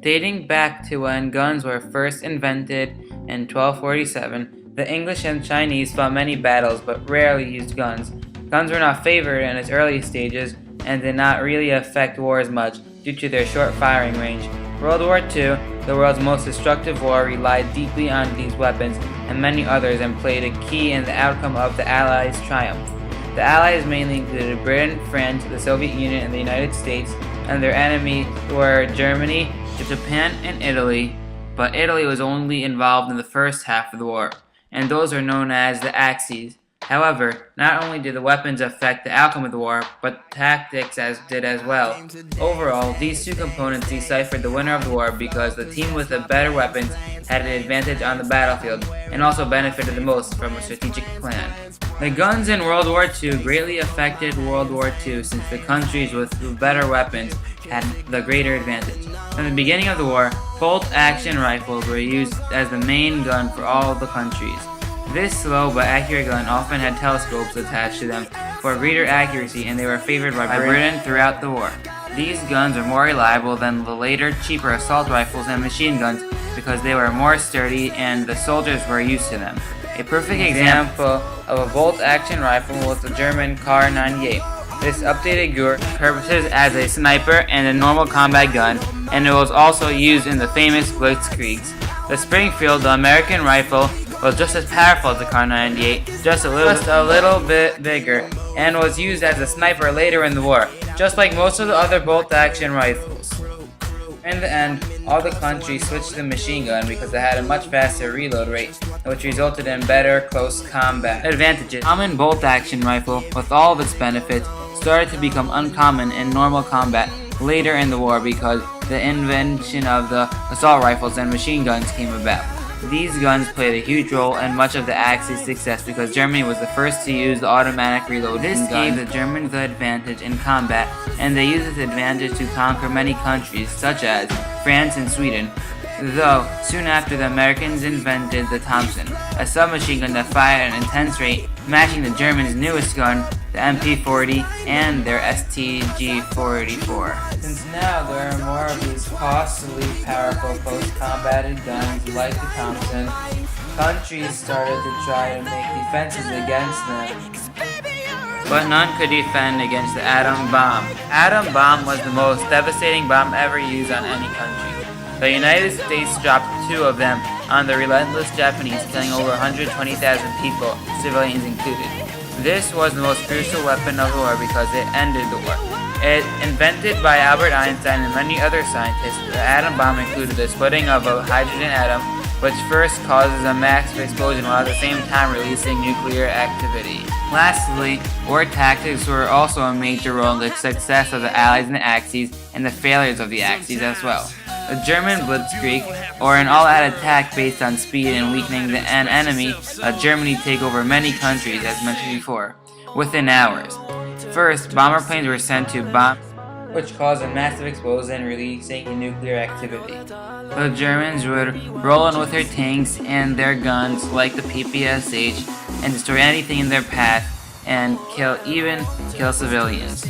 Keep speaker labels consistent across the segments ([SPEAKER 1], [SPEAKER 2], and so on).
[SPEAKER 1] Dating back to when guns were first invented in 1247, the English and Chinese fought many battles but rarely used guns. Guns were not favored in its early stages and did not really affect wars much due to their short firing range. World War II, the world's most destructive war, relied deeply on these weapons and many others and played a key in the outcome of the Allies' triumph. The Allies mainly included Britain, France, the Soviet Union, and the United States, and their enemies were Germany, Japan, and Italy, but Italy was only involved in the first half of the war, and those are known as the Axis. However, not only did the weapons affect the outcome of the war, but tactics did as well. Overall, these two components deciphered the winner of the war because the team with the better weapons had an advantage on the battlefield and also benefited the most from a strategic plan. The guns in World War II greatly affected World War II since the countries with the better weapons had the greater advantage. From the beginning of the war, bolt-action rifles were used as the main gun for all the countries. This slow but accurate gun often had telescopes attached to them for greater accuracy, and they were favored by Britain throughout the war. These guns were more reliable than the later, cheaper assault rifles and machine guns because they were more sturdy and the soldiers were used to them. A perfect example of a bolt-action rifle was the German Kar 98. This updated gun purposes as a sniper and a normal combat gun, and it was also used in the famous Blitzkriegs. The Springfield, the American rifle, was just as powerful as the Kar 98, just a little bit bigger, and was used as a sniper later in the war, just like most of the other bolt-action rifles. In the end, all the countries switched to the machine gun because it had a much faster reload rate, which resulted in better close combat advantages. Common bolt-action rifle, with all of its benefits, started to become uncommon in normal combat later in the war because the invention of the assault rifles and machine guns came about. These guns played a huge role in much of the Axis' success because Germany was the first to use the automatic reload. This gave the Germans the advantage in combat, and they used this advantage to conquer many countries, such as France and Sweden. Though, soon after, the Americans invented the Thompson, a submachine gun that fired at an intense rate, matching the Germans' newest gun, the MP-40, and their STG-44. Since now there are more of these costly, powerful, close-combated guns like the Thompson, countries started to try to make defenses against them. But none could defend against the atom bomb. Atom bomb was the most devastating bomb ever used on any country. The United States dropped 2 of them on the relentless Japanese, killing over 120,000 people, civilians included. This was the most crucial weapon of the war because it ended the war. Invented by Albert Einstein and many other scientists, the atom bomb included the splitting of a hydrogen atom, which first causes a massive explosion while at the same time releasing nuclear activity. Lastly, war tactics were also a major role in the success of the Allies and the Axis, and the failures of the Axis as well. The German Blitzkrieg, or an all-out attack based on speed and weakening an enemy, let Germany take over many countries, as mentioned before, within hours. First, bomber planes were sent to bomb, which caused a massive explosion releasing nuclear activity. The Germans would roll in with their tanks and their guns like the PPSH and destroy anything in their path and kill civilians.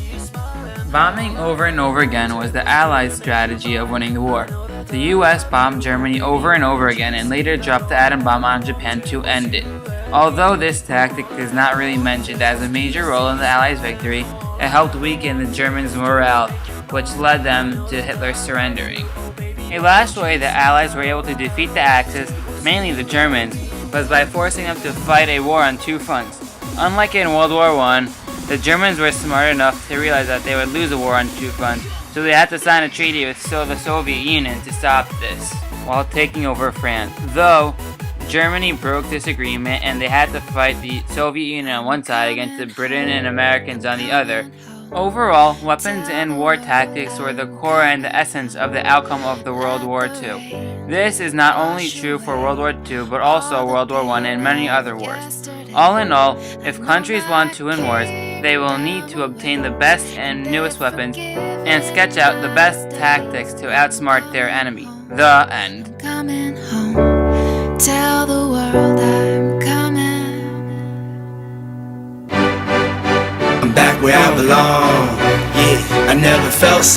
[SPEAKER 1] Bombing over and over again was the Allies' strategy of winning the war. The US bombed Germany over and over again and later dropped the atom bomb on Japan to end it. Although this tactic is not really mentioned as a major role in the Allies' victory, it helped weaken the Germans' morale, which led them to Hitler surrendering. A last way the Allies were able to defeat the Axis, mainly the Germans, was by forcing them to fight a war on 2 fronts. Unlike in World War I, the Germans were smart enough to realize that they would lose a war on 2 fronts, so they had to sign a treaty with the Soviet Union to stop this, while taking over France. Though, Germany broke this agreement and they had to fight the Soviet Union on one side against the Britain and Americans on the other. Overall, weapons and war tactics were the core and the essence of the outcome of the World War II. This is not only true for World War II, but also World War I and many other wars. All in all, if countries want to win wars, they will need to obtain the best and newest weapons and sketch out the best tactics to outsmart their enemy. The end.
[SPEAKER 2] Coming home, tell the world I'm coming.
[SPEAKER 3] I'm back where I belong. Yeah, I never felt so